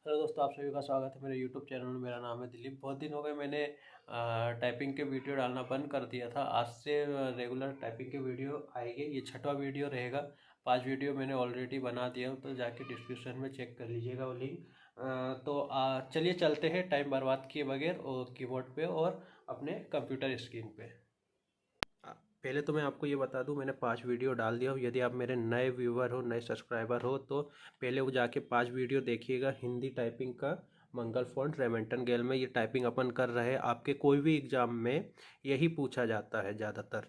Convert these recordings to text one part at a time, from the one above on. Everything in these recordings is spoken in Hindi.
हेलो दोस्तों, आप सभी का स्वागत है मेरे यूट्यूब चैनल में। मेरा नाम है दिलीप। बहुत दिन हो गए मैंने टाइपिंग के वीडियो डालना बंद कर दिया था। आज से रेगुलर टाइपिंग के वीडियो आएंगे। ये छठवां वीडियो रहेगा। 5 वीडियो मैंने ऑलरेडी बना दिया हूँ, तो जाके डिस्क्रिप्शन में चेक कर लीजिएगा वो लिंक। तो चलिए चलते हैं टाइम बर्बाद किए बगैर और कीबोर्ड पे और अपने कंप्यूटर स्क्रीन पे। पहले तो मैं आपको ये बता दूं, मैंने 5 वीडियो डाल दिया हूँ। यदि आप मेरे नए व्यूवर हो, नए सब्सक्राइबर हो, तो पहले वो जाके 5 वीडियो देखिएगा। हिंदी टाइपिंग का मंगल फॉन्ट रेमेंटन गेल में ये टाइपिंग अपन कर रहे हैं। आपके कोई भी एग्ज़ाम में यही पूछा जाता है ज़्यादातर।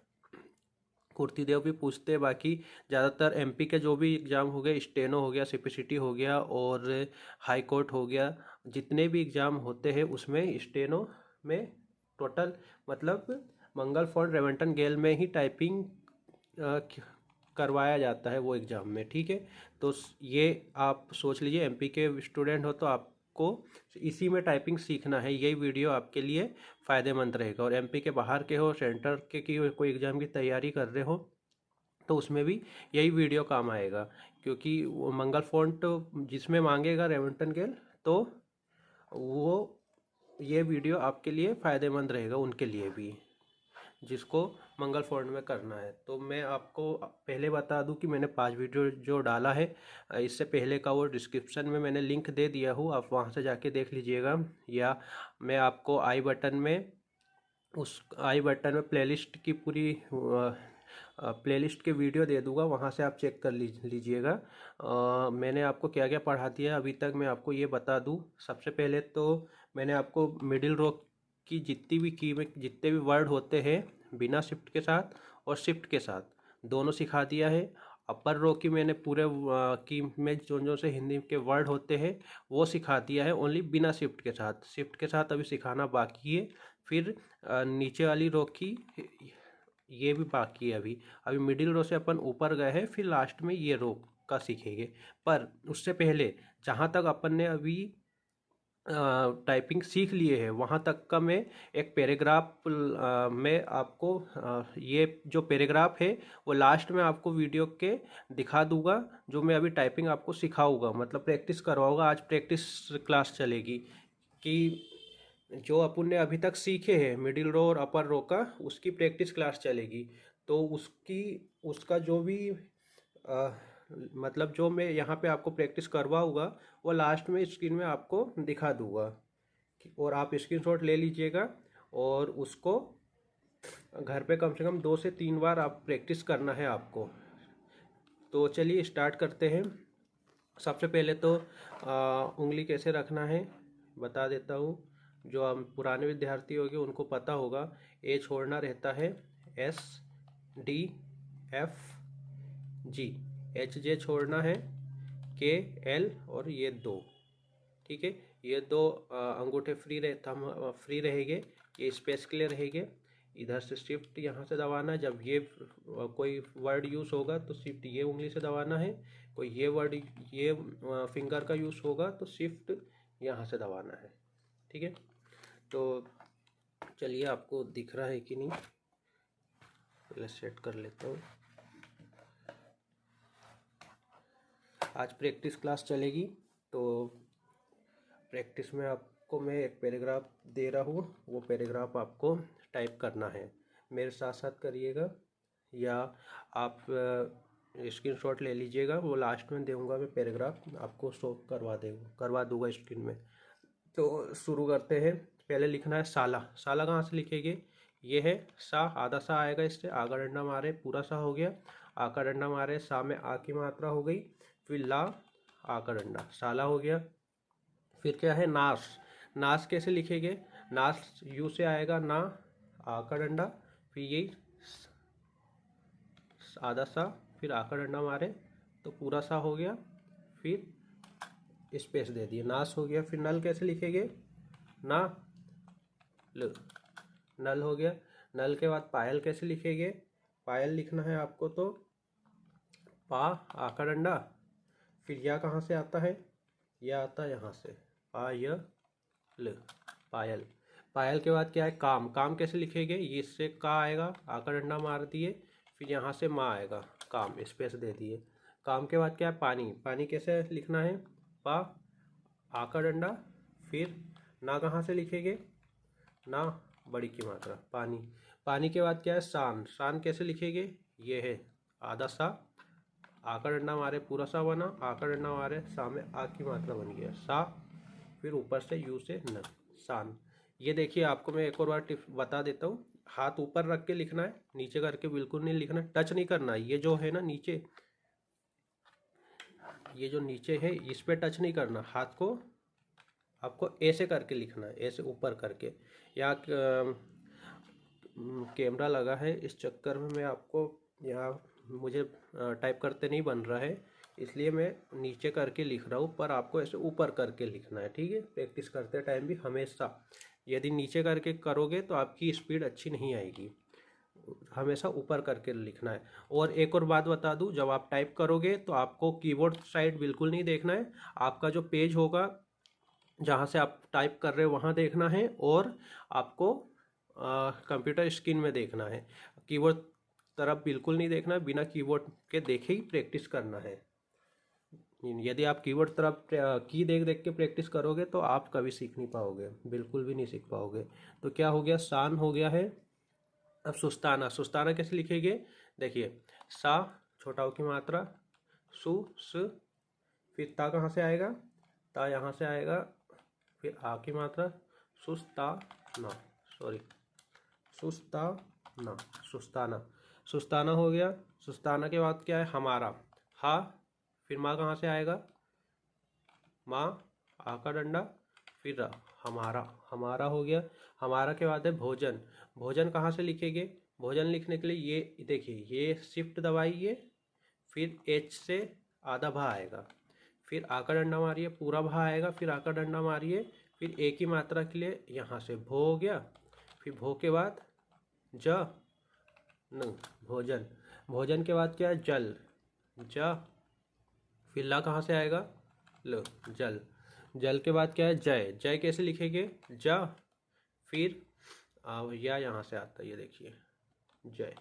कुर्ती देव भी पूछते हैं, बाकी ज़्यादातर एमपी के जो भी एग्ज़ाम हो गए, स्टेनो हो गया, सीपीसीटी हो गया और हाई कोर्ट हो गया, जितने भी एग्ज़ाम होते हैं उसमें स्टेनो में टोटल मतलब मंगल फॉन्ट रेवेंटन गेल में ही टाइपिंग करवाया जाता है वो एग्ज़ाम में। ठीक है, तो ये आप सोच लीजिए, एमपी के स्टूडेंट हो तो आपको इसी में टाइपिंग सीखना है। यही वीडियो आपके लिए फ़ायदेमंद रहेगा। और एमपी के बाहर के हो, सेंटर के की कोई एग्ज़ाम की तैयारी कर रहे हो, तो उसमें भी यही वीडियो काम आएगा। क्योंकि वो मंगल फॉन्ट जिसमें मांगेगा रेवेंटन गेल, तो वो ये वीडियो आपके लिए फ़ायदेमंद रहेगा, उनके लिए भी जिसको मंगल फॉन्ट में करना है। तो मैं आपको पहले बता दूं कि मैंने 5 वीडियो जो डाला है, इससे पहले का वो डिस्क्रिप्शन में मैंने लिंक दे दिया हूँ, आप वहाँ से जाके देख लीजिएगा। या मैं आपको आई बटन में प्लेलिस्ट की पूरी प्लेलिस्ट के वीडियो दे दूंगा, वहाँ से आप चेक कर लीजिएगा। मैंने आपको क्या क्या पढ़ा दिया है अभी तक, मैं आपको ये बता दूं। सबसे पहले तो मैंने आपको मिडिल रो की जितने भी वर्ड होते हैं, बिना शिफ्ट के साथ और शिफ्ट के साथ दोनों सिखा दिया है। अपर रो की मैंने पूरे की में जो से हिंदी के वर्ड होते हैं वो सिखा दिया है, ओनली बिना शिफ्ट के साथ। शिफ्ट के साथ अभी सिखाना बाकी है। फिर नीचे वाली रो की ये भी बाकी है अभी। अभी मिडिल रो से अपन ऊपर गए हैं, फिर लास्ट में ये रो का सीखेंगे। पर उससे पहले जहाँ तक अपन ने अभी टाइपिंग सीख लिए है, वहाँ तक का मैं एक पैराग्राफ में आपको ये जो पैराग्राफ है वो लास्ट में आपको वीडियो के दिखा दूंगा, जो मैं अभी टाइपिंग आपको सिखाऊंगा, मतलब प्रैक्टिस करवाऊंगा। आज प्रैक्टिस क्लास चलेगी कि जो अपन ने अभी तक सीखे हैं मिडिल रो और अपर रो का, उसकी प्रैक्टिस क्लास चलेगी। तो उसका जो भी अ, मतलब जो मैं यहाँ पे आपको प्रैक्टिस करवाऊँगा, वो लास्ट में स्क्रीन में आपको दिखा दूँगा। और आप स्क्रीनशॉट ले लीजिएगा और उसको घर पे कम से कम 2 से 3 बार आप प्रैक्टिस करना है आपको। तो चलिए स्टार्ट करते हैं। सबसे पहले तो उंगली कैसे रखना है बता देता हूँ। जो हम पुराने विद्यार्थी होंगे उनको पता होगा, ए छोड़ना रहता है एस, डी, एफ, जी। एच जे छोड़ना है के, एल और ये 2। ठीक है, ये 2 अंगूठे फ्री रहेंगे, ये स्पेस के लिए रहेंगे। इधर से शिफ्ट यहाँ से दबाना, जब ये कोई वर्ड यूज़ होगा तो शिफ्ट ये उंगली से दबाना है। कोई ये वर्ड ये फिंगर का यूज़ होगा तो शिफ्ट यहाँ से दबाना है। ठीक है, तो चलिए आपको दिख रहा है कि नहीं, पहले सेट कर लेता हूँ। आज प्रैक्टिस क्लास चलेगी, तो प्रैक्टिस में आपको मैं एक पैराग्राफ दे रहा हूँ, वो पैराग्राफ आपको टाइप करना है। मेरे साथ साथ करिएगा, या आप स्क्रीनशॉट ले लीजिएगा। वो लास्ट में दूंगा मैं पैराग्राफ, आपको शो करवा दूंगा स्क्रीन में। तो शुरू करते हैं। पहले लिखना है साला। साला कहाँ से लिखेंगे, ये है सा, आधा सा आएगा, इससे आगा डंडा मारे पूरा सा हो गया। आका डंडा मारे, सा में आ की मात्रा हो गई, फिर ला, आका डंडा, साला हो गया। फिर क्या है नास। नास कैसे लिखेंगे, नास यू से आएगा ना, आ का डंडा, फिर यही आधा सा, फिर आ का डंडा मारे तो पूरा सा हो गया, फिर स्पेस दे दिए, नास हो गया। फिर नल कैसे लिखेंगे, ना ल, नल हो गया। नल के बाद पायल कैसे लिखेंगे, पायल लिखना है आपको तो पा, आ का डंडा, फिर या कहाँ से आता है, यह आता है यहाँ से, पायल, पायल। पायल के बाद क्या है काम। काम कैसे लिखेंगे, ये इससे का आएगा, आ का डंडा मार दिए, फिर यहाँ से माँ आएगा, काम स्पेस दे दिए। काम के बाद क्या है पानी। पानी कैसे लिखना है, पा, आ का डंडा, फिर ना कहाँ से लिखेंगे, ना बड़ी की मात्रा, पानी। पानी के बाद क्या है, शान। शान कैसे लिखेंगे, ये है आधा सा, आ का डंडा मारे पूरा सा बना, आ का डंडा मारे सा में आ की मात्रा बन गया सा, फिर ऊपर से यू से न, शान। ये देखिए आपको मैं एक और बार टिप बता देता हूँ, हाथ ऊपर रख के लिखना है, नीचे करके बिल्कुल नहीं लिखना, टच नहीं करना है। ये जो है ना नीचे, ये जो नीचे है इस पे टच नहीं करना, हाथ को आपको ऐसे करके लिखना है, ऐसे ऊपर करके। यहाँ कैमरा लगा है, इस चक्कर में मैं आपको यहाँ मुझे टाइप करते नहीं बन रहा है, इसलिए मैं नीचे करके लिख रहा हूँ, पर आपको ऐसे ऊपर करके लिखना है, ठीक है। प्रैक्टिस करते टाइम भी हमेशा यदि नीचे करके करोगे तो आपकी स्पीड अच्छी नहीं आएगी, हमेशा ऊपर करके लिखना है। और एक और बात बता दूं, जब आप टाइप करोगे तो आपको कीबोर्ड साइड बिल्कुल नहीं देखना है, आपका जो पेज होगा जहाँ से आप टाइप कर रहे हो वहाँ देखना है, और आपको कंप्यूटर स्क्रीन में देखना है, कीबोर्ड तरफ बिल्कुल नहीं देखना है, बिना कीबोर्ड के देखे ही प्रैक्टिस करना है। यदि आप कीबोर्ड तरफ की देख देख के प्रैक्टिस करोगे तो आप कभी सीख नहीं पाओगे, बिल्कुल भी नहीं सीख पाओगे। तो क्या हो गया, शान हो गया है। अब सुस्ताना, सुस्ताना कैसे लिखेंगे, देखिए सा छोटा की मात्रा, सु स, फिर ता कहाँ से आएगा, ता यहाँ से आएगा, फिर आ की मात्रा, सुस्ताना, सॉरी सुस्ताना, सुस्ताना, सुस्ताना हो गया। सुस्ताना के बाद क्या है, हमारा, हा, फिर माँ कहाँ से आएगा, माँ, आ का डंडा, फिर रा, हमारा, हमारा हो गया। हमारा के बाद है भोजन। भोजन कहाँ से लिखेंगे, भोजन लिखने के लिए ये देखिए, ये शिफ्ट दबाइए, फिर एच से आधा भा आएगा, फिर आ का डंडा मारिए पूरा भा आएगा, फिर आ का डंडा मारिए, फिर एक ही मात्रा के लिए यहाँ से भो हो गया, फिर भो के बाद ज न, भोजन। भोजन के बाद क्या है, जल, ज, फिर ला कहाँ से आएगा, लो, जल। जल के बाद क्या है, जय। जय कैसे लिखेंगे, ज, फिर या यहाँ से आता है, ये देखिए जय।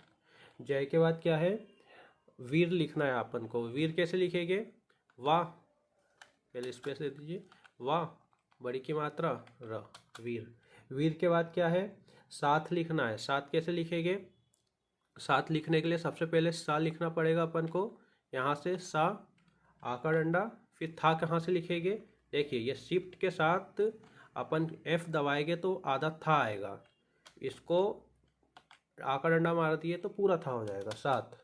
जय के बाद क्या है, वीर लिखना है अपन को। वीर कैसे लिखेंगे, वाह, पहले स्पेस दे दीजिए, वाह, बड़ी की मात्रा र, वीर। वीर के बाद क्या है, साथ लिखना है। साथ कैसे लिखेंगे, साथ लिखने के लिए सबसे पहले सा लिखना पड़ेगा अपन को, यहाँ से सा, आ का डंडा, फिर था कहाँ से लिखेंगे, देखिए ये शिफ्ट के साथ अपन F दबाएंगे तो आधा था आएगा, इसको आ का डंडा मार दिए तो पूरा था हो जाएगा, सात।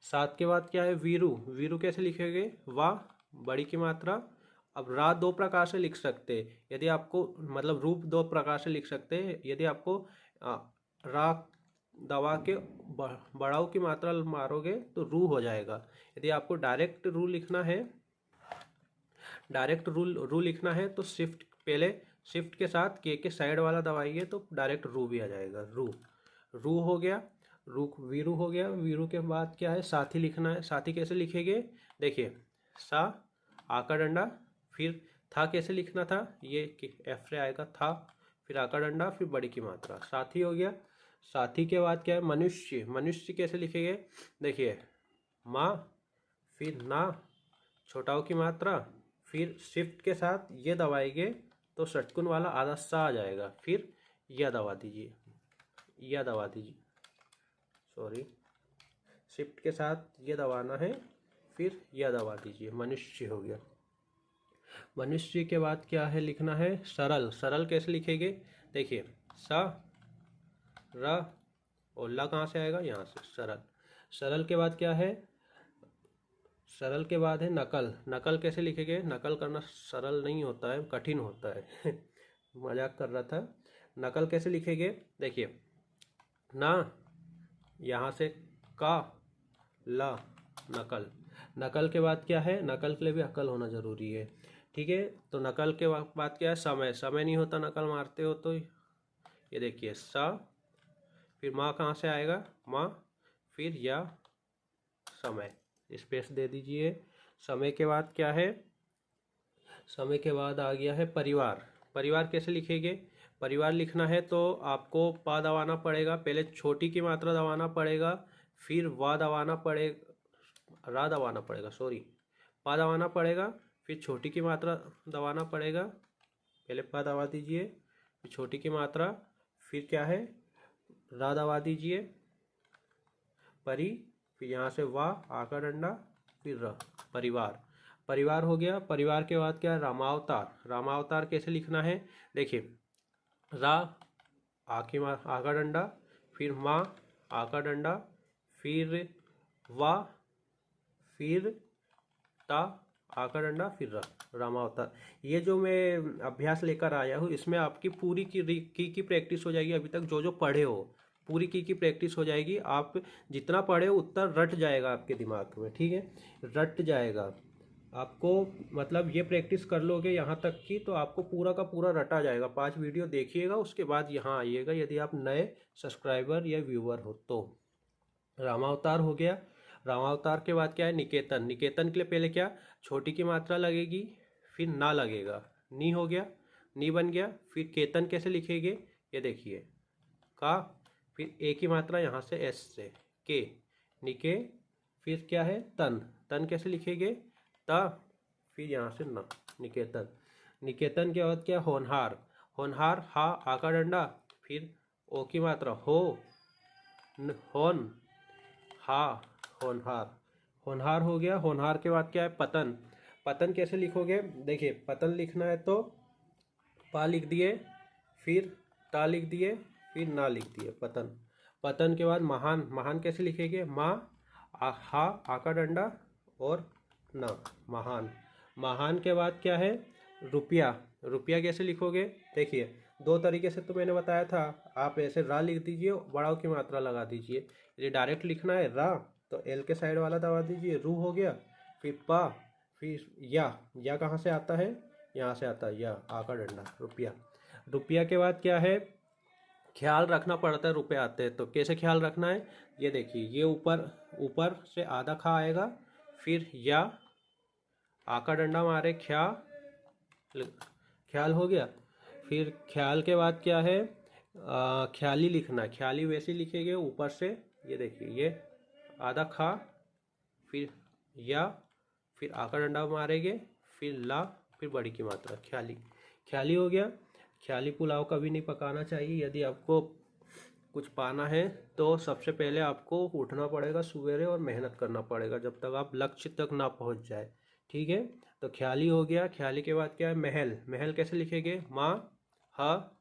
सात के बाद क्या है, वीरू। वीरू कैसे लिखेंगे, वाह, बड़ी की मात्रा। अब रा दो प्रकार से लिख सकते हैं, यदि आपको मतलब रूप दो प्रकार से लिख सकते हैं, यदि आपको रा दबा के बड़ाऊ की मात्रा मारोगे तो रू हो जाएगा। यदि आपको डायरेक्ट रू लिखना है, डायरेक्ट रू लिखना है तो शिफ्ट, पहले शिफ्ट के साथ के साइड वाला दबाइए तो डायरेक्ट रू भी आ जाएगा, रू। रू हो गया, रू वीरू हो गया। वीरू के बाद क्या है, साथी लिखना है। साथी कैसे लिखेंगे, देखिए सा, आ का डंडा, फिर था कैसे लिखना था, ये एफ से आएगा था, फिर आ का डंडा, फिर बड़ी की मात्रा, साथी हो गया। साथी के बाद क्या है, मनुष्य। मनुष्य कैसे लिखेंगे, देखिए माँ, फिर ना, छोटाओं की मात्रा, फिर शिफ्ट के साथ ये दबाएंगे तो षटकोण वाला आधा सा आ जाएगा, फिर यह दबा दीजिए, यह दबा दीजिए, सॉरी, शिफ्ट के साथ ये दबाना है, फिर यह दबा दीजिए, मनुष्य हो गया। मनुष्य के बाद क्या है लिखना है, सरल। सरल कैसे लिखेंगे, देखिए सा, र, और ला कहाँ से आएगा, यहाँ से, सरल। सरल के बाद क्या है, सरल के बाद है नकल। नकल कैसे लिखेंगे, नकल करना सरल नहीं होता है, कठिन होता है मजाक कर रहा था। नकल कैसे लिखेंगे, देखिए ना, यहाँ से का, ला, नकल। नकल के बाद क्या है, नकल के लिए भी अकल होना जरूरी है, ठीक है। तो नकल के बाद क्या है, समय। समय नहीं होता नकल मारते हो तो, ये देखिए सा, फिर माँ कहाँ से आएगा, माँ, फिर या, समय, स्पेस दे दीजिए। समय के बाद क्या है, समय के बाद आ गया है परिवार। परिवार कैसे लिखेंगे, परिवार लिखना है तो आपको पा दबाना पड़ेगा, पहले छोटी की मात्रा दबाना पड़ेगा, फिर वा दबाना पड़ेगा, रा दबाना पड़ेगा, सॉरी, पा दबाना पड़ेगा, फिर छोटी की मात्रा दबाना पड़ेगा, पहले पा दबा दीजिए, फिर छोटी की मात्रा, फिर क्या है रा दबा दीजिए, परी, फिर यहाँ से वाह आ का डंडा, फिर र, परिवार। परिवार हो गया। परिवार के बाद क्या है रामावतार। रामावतार कैसे लिखना है देखिए, रा आ का डंडा, फिर माँ आ का डंडा, फिर वा, फिर ता आ का डंडा, फिर रा, रामावतार। ये जो मैं अभ्यास लेकर आया हूँ इसमें आपकी पूरी की प्रैक्टिस हो जाएगी। अभी तक जो जो पढ़े हो पूरी की प्रैक्टिस हो जाएगी। आप जितना पढ़े हो उतना रट जाएगा आपके दिमाग में, ठीक है, रट जाएगा आपको। मतलब ये प्रैक्टिस कर लोगे यहाँ तक की तो आपको पूरा का पूरा रटा जाएगा। 5 वीडियो देखिएगा, उसके बाद यहाँ आइएगा यदि आप नए सब्सक्राइबर या व्यूअर हो तो। रामावतार हो गया। रामावतार के बाद क्या है निकेतन। निकेतन के लिए पहले क्या छोटी की मात्रा लगेगी, फिर ना लगेगा, नी हो गया, नी बन गया। फिर केतन कैसे लिखेंगे ये देखिए, का, फिर ए की मात्रा यहाँ से एस से के, निके, फिर क्या है तन। तन कैसे लिखेंगे ता, फिर यहाँ से ना, निकेतन। निकेतन के बाद क्या होनहार। होनहार हा आ का डंडा, फिर ओ की मात्रा हो, होन, हा, होनहार। होनहार हो गया। होनहार के बाद क्या है पतन। पतन कैसे लिखोगे देखिए, पतन लिखना है तो पा लिख दिए, फिर ता लिख दिए, फिर ना लिख दिए, पतन। पतन के बाद महान। महान कैसे लिखेंगे माँ हा आ का डंडा और ना, महान। महान के बाद क्या है रुपया। रुपया कैसे लिखोगे देखिए, 2 तरीके से तो मैंने बताया था। आप ऐसे रा लिख दीजिए, बड़ाव की मात्रा लगा दीजिए। यदि डायरेक्ट लिखना है रा तो एल के साइड वाला दबा दीजिए, रू हो गया, फिर पा, फिर या कहाँ से आता है यहाँ से आता है या, आ का डंडा, रुपया। रुपया के बाद क्या है ख्याल रखना पड़ता है, रुपये आते हैं तो कैसे ख्याल रखना है ये देखिए, ये ऊपर ऊपर से आधा खा आएगा, फिर या आ का डंडा मारे ख्याल हो गया। फिर ख्याल के बाद क्या है ख्याली लिखना है। ख्याली वैसे लिखेंगे ऊपर से, ये देखिए ये आधा खा, फिर या, फिर आ का डंडा मारेंगे, फिर ला, फिर बड़ी की मात्रा, ख्याली। ख्याली हो गया। ख्याली पुलाव कभी नहीं पकाना चाहिए। यदि आपको कुछ पाना है तो सबसे पहले आपको उठना पड़ेगा सवेरे और मेहनत करना पड़ेगा जब तक आप लक्ष्य तक ना पहुंच जाए, ठीक है। तो ख्याली हो गया। ख्याली के बाद क्या है महल। महल कैसे लिखेंगे माँ हा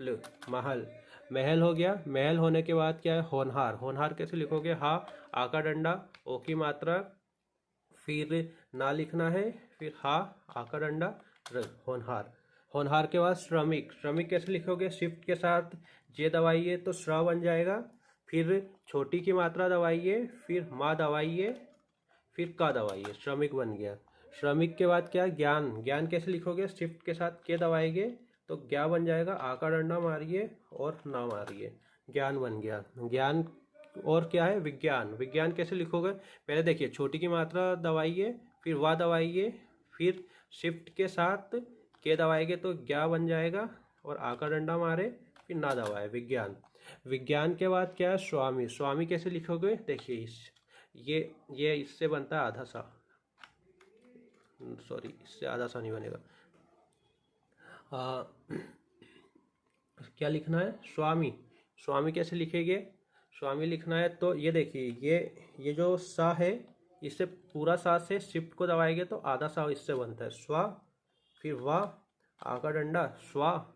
ल, महल। महल हो गया। महल होने के बाद क्या है होनहार। होनहार कैसे लिखोगे हा आ का डंडा, ओ की मात्रा, फिर ना लिखना है, फिर हा आ का डंडा, होनहार। होनहार के बाद श्रमिक। श्रमिक कैसे लिखोगे शिफ्ट के साथ जे दबाइए तो श्र बन जाएगा, फिर छोटी की मात्रा दबाइए, फिर माँ दबाइए, फिर का दबाइए, श्रमिक बन गया। श्रमिक के बाद क्या ज्ञान। ज्ञान कैसे लिखोगे शिफ्ट के साथ के दबाएंगे तो ज्ञा बन जाएगा, आ का डंडा मारिए और ना मारिए, ज्ञान बन गया। ज्ञान और क्या है विज्ञान। विज्ञान कैसे लिखोगे पहले देखिए, छोटी की मात्रा दबाइए, फिर वा दबाइए, फिर शिफ्ट के साथ के दबाएंगे तो ज्ञा बन जाएगा और आ का डंडा मारे, फिर ना दबाए, विज्ञान। विज्ञान के बाद क्या है स्वामी। स्वामी कैसे लिखोगे देखिए, ये इससे बनता है आधा सा, सॉरी इससे आधा सा नहीं बनेगा। क्या लिखना है स्वामी। स्वामी कैसे लिखेंगे स्वामी लिखना है तो ये देखिए, ये जो सा है इससे पूरा सा से शिफ्ट को दबाएंगे तो आधा सा इससे बनता है स्वा, फिर वाह आ का डंडा स्वा,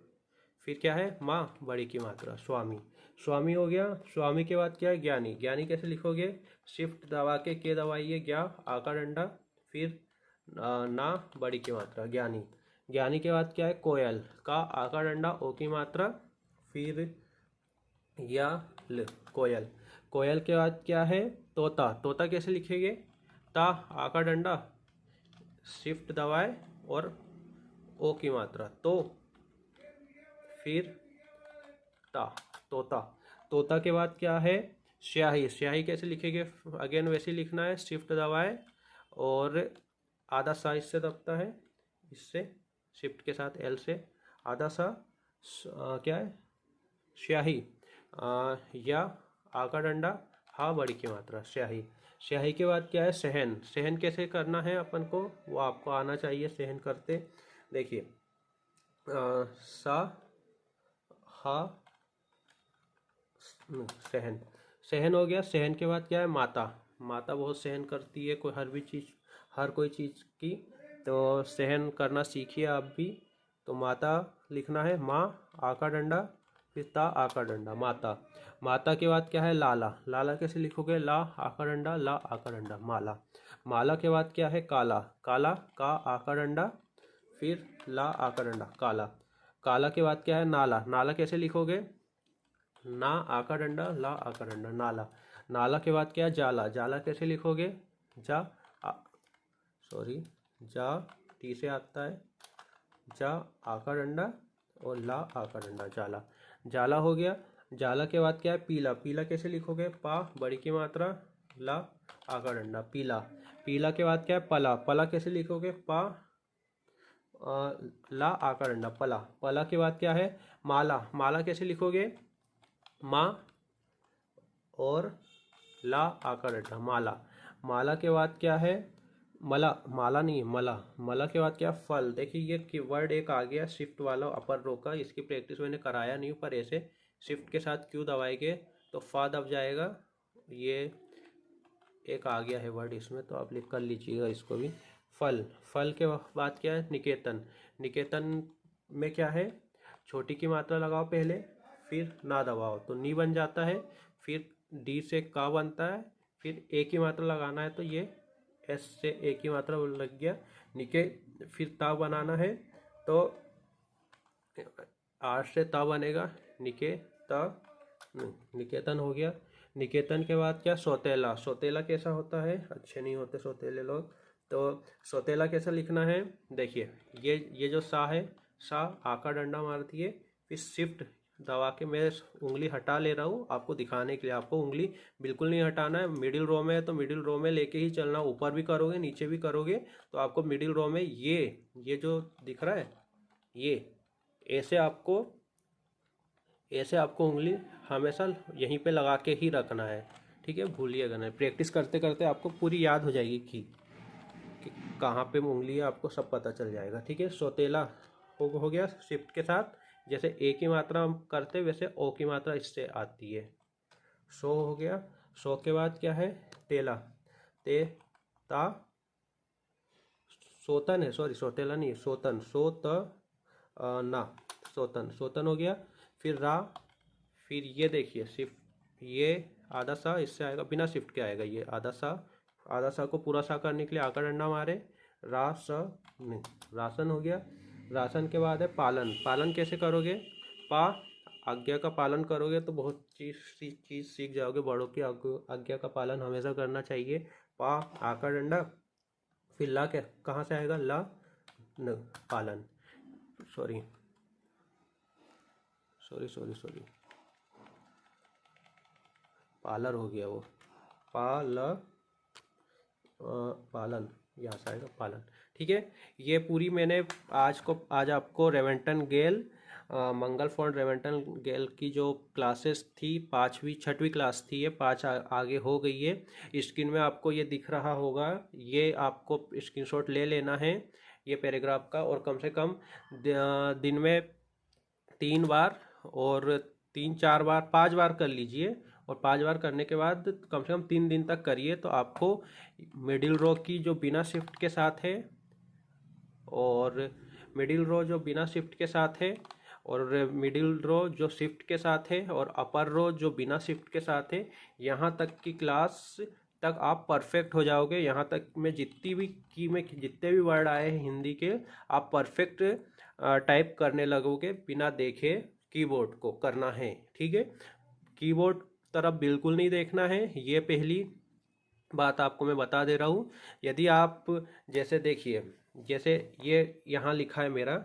फिर क्या है माँ बड़ी की मात्रा, स्वामी। स्वामी हो गया। स्वामी के बाद क्या है ज्ञानी। ज्ञानी कैसे लिखोगे शिफ्ट दबा के दबाइए, ज्ञा आ का डंडा, फिर ना बड़ी की मात्रा, ज्ञानी। ज्ञानी के बाद क्या है कोयल। का आ का डंडा, ओ की मात्रा, फिर या ल, कोयल। कोयल के बाद क्या है तोता। तोता कैसे लिखेंगे ता आ का डंडा, शिफ्ट दबाए और ओ की मात्रा तो, फिर ता, तोता। तोता के बाद क्या है स्याही। स्याही कैसे लिखेंगे अगेन वैसे लिखना है, शिफ्ट दबाए और आधा सा इससे दबता है, इससे शिफ्ट के साथ एल से आधा सा क्या है स्याही, या आ का डंडा हा बड़ी की मात्रा, स्याही। स्याही के बाद क्या है, सहन। सहन कैसे करना है अपन को, वो आपको आना चाहिए सहन करते। देखिए सा हा सहन, सहन हो गया। सहन के बाद क्या है, माता। माता बहुत सहन करती है कोई हर भी चीज़, हर कोई चीज़ की, तो सहन करना सीखिए आप भी। तो माता लिखना है, माँ आ का डंडा, फिर ता आ का डंडा, माता। माता के बाद क्या है, लाला। लाला कैसे लिखोगे, ला आ का डंडा, ला आ का डंडा, माला। माला के बाद क्या है, काला। काला का आ का डंडा, फिर ला आ का डंडा, काला। काला के बाद क्या है, नाला। नाला कैसे लिखोगे, ना आ का डंडा, ला आ का डंडा, नाला। नाला के बाद क्या है, जाला। जाला कैसे लिखोगे, जा आ, सॉरी, जा टी से आता है, जा आ का डंडा और ला आ का डंडा, जाला। जाला हो गया। जाला के बाद क्या है, पीला। पीला कैसे लिखोगे, पा बड़ी की मात्रा, ला आ का डंडा, पीला। पीला के बाद क्या है, पला। पला कैसे लिखोगे, पा ला आ का डंडा, पला। पला के बाद क्या है, माला। माला कैसे लिखोगे, माँ और ला आ का डंडा, माला। माला के बाद क्या है, मला। माला नहीं है, मला। मला के बाद क्या, फल। देखिए ये कीवर्ड एक आ गया शिफ्ट वाला अपर रो का, इसकी प्रैक्टिस मैंने कराया नहीं, पर ऐसे शिफ्ट के साथ क्यों दबाएंगे तो फा दब जाएगा। ये एक आ गया है वर्ड इसमें, तो आप लिख कर लीजिएगा इसको भी। फल। फल के बाद क्या है, निकेतन। निकेतन में क्या है, छोटी की मात्रा लगाओ पहले, फिर ना दबाओ तो नी बन जाता है, फिर डी से का बनता है, फिर ए की मात्रा लगाना है तो ये एस से ए की मात्रा लग गया, निके। फिर ता बनाना है तो आर से ता बनेगा, निके ता, निकेतन हो गया। निकेतन के बाद क्या, सौतेला। सौतेला कैसा होता है, अच्छे नहीं होते सौतेले लोग, तो सौतेला कैसा लिखना है, देखिए ये जो सा है, सा आ का डंडा मार दिए, फिर शिफ्ट दबा के मैं उंगली हटा ले रहा हूँ आपको दिखाने के लिए। आपको उंगली बिल्कुल नहीं हटाना है, मिडिल रो में है तो मिडिल रो में लेके ही चलना, ऊपर भी करोगे नीचे भी करोगे तो आपको मिडिल रो में ये जो दिख रहा है, ये ऐसे आपको उंगली हमेशा यहीं पे लगा के ही रखना है, ठीक है, भूलिएगा नहीं। प्रैक्टिस करते करते आपको पूरी याद हो जाएगी कि कहाँ पे उंगली है, आपको सब पता चल जाएगा, ठीक है। सौतेला हो गया शिफ्ट के साथ, जैसे ए की मात्रा हम करते वैसे ओ की मात्रा इससे आती है। सो हो गया। सो के बाद क्या है, तेला। ते ता सोतन है, सॉरी सौतेला नहीं, सोतन। सो त ना, सोतन। सोतन हो गया। फिर रा, फिर ये देखिए शिफ्ट, ये आधा सा इससे आएगा, बिना शिफ्ट के आएगा ये आधा सा। आधा सा को पूरा सा करने के लिए आका डंडा मारे, रा स नहीं, राशन हो गया। राशन के बाद है पालन। पालन कैसे करोगे, पा आज्ञा का पालन करोगे तो बहुत चीज़ सीख जाओगे, बड़ों की आज्ञा का पालन हमेशा करना चाहिए। पा आका डंडा, फिर ला क्या कहाँ से आएगा, ला न पालन, sorry sorry sorry sorry, parlour हो गया वो, पाल पालन, यहाँ से आएगा पालन, ठीक है। ये पूरी मैंने आज आपको रेवेंटन गेल, मंगल फॉन्ट रेवेंटन गेल की जो क्लासेस थी, 5वीं 6वीं क्लास थी, ये 5 आगे हो गई है। स्क्रीन में आपको ये दिख रहा होगा, ये आपको स्क्रीनशॉट ले लेना है ये पैराग्राफ का, और कम से कम दिन में 3 बार और 3-4 बार 5 बार कर लीजिए, और 5 बार करने के बाद कम से कम 3 दिन तक करिए, तो आपको मिडिल रो की जो बिना शिफ्ट के साथ है, और मिडिल रो जो बिना शिफ्ट के साथ है, और मिडिल रो जो शिफ्ट के साथ है, और अपर रो जो बिना शिफ्ट के साथ है, यहाँ तक की क्लास तक आप परफेक्ट हो जाओगे। यहाँ तक में जितने भी वर्ड आए हैं हिंदी के, आप परफेक्ट टाइप करने लगोगे बिना देखे। कीबोर्ड को करना है, ठीक है, कीबोर्ड तरफ बिल्कुल नहीं देखना है, ये पहली बात आपको मैं बता दे रहा हूँ। यदि आप जैसे देखिए, जैसे ये यहाँ लिखा है मेरा,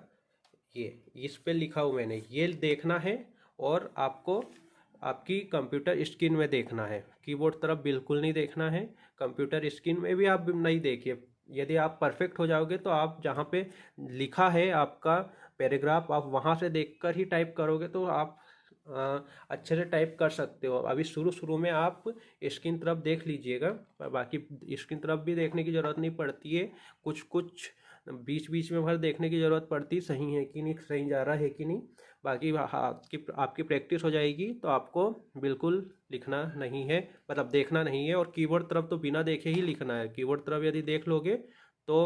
ये इस पे लिखा हूँ मैंने, ये देखना है, और आपको आपकी कंप्यूटर स्क्रीन में देखना है, कीबोर्ड तरफ बिल्कुल नहीं देखना है। कंप्यूटर स्क्रीन में भी आप नहीं देखिए। यदि आप परफेक्ट हो जाओगे तो आप जहाँ पे लिखा है आपका पैराग्राफ, आप वहाँ से देखकर ही टाइप करोगे तो आप अच्छे से टाइप कर सकते हो। अभी शुरू शुरू में आप स्क्रीन तरफ देख लीजिएगा, पर बाकी स्क्रीन तरफ भी देखने की ज़रूरत नहीं पड़ती है। कुछ कुछ बीच बीच में भर देखने की ज़रूरत पड़ती, सही है कि नहीं, सही जा रहा है कि नहीं। बाकी आपकी आपकी प्रैक्टिस हो जाएगी तो आपको बिल्कुल लिखना नहीं है, मतलब देखना नहीं है। और कीबोर्ड तरफ तो बिना देखे ही लिखना है। कीबोर्ड तरफ यदि देख लोगे तो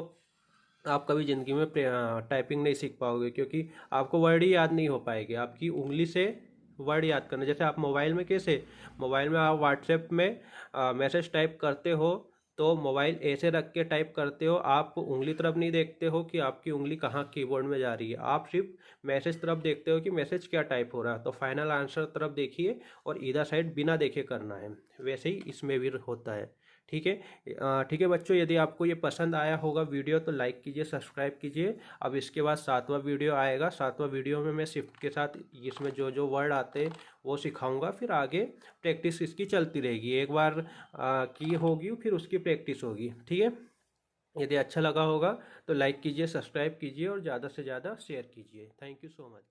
आप कभी ज़िंदगी में टाइपिंग नहीं सीख पाओगे, क्योंकि आपको वर्ड ही याद नहीं हो पाएंगे। आपकी उंगली से वर्ड याद करना, जैसे आप मोबाइल में कैसे, मोबाइल में आप व्हाट्सएप में मैसेज टाइप करते हो तो मोबाइल ऐसे रख के टाइप करते हो, आप उंगली तरफ नहीं देखते हो कि आपकी उंगली कहाँ कीबोर्ड में जा रही है। आप सिर्फ मैसेज तरफ देखते हो कि मैसेज क्या टाइप हो रहा है, तो फाइनल आंसर तरफ देखिए और इधर साइड बिना देखे करना है। वैसे ही इसमें भी होता है। ठीक है। ठीक है बच्चों, यदि आपको ये पसंद आया होगा वीडियो तो लाइक कीजिए, सब्सक्राइब कीजिए। अब इसके बाद 7वां वीडियो आएगा। 7वां वीडियो में मैं शिफ्ट के साथ इसमें जो जो वर्ड आते हैं वो सिखाऊंगा, फिर आगे प्रैक्टिस इसकी चलती रहेगी। एक बार की होगी फिर उसकी प्रैक्टिस होगी। ठीक है। यदि अच्छा लगा होगा तो लाइक कीजिए, सब्सक्राइब कीजिए और ज़्यादा से ज़्यादा शेयर कीजिए। Thank you so much.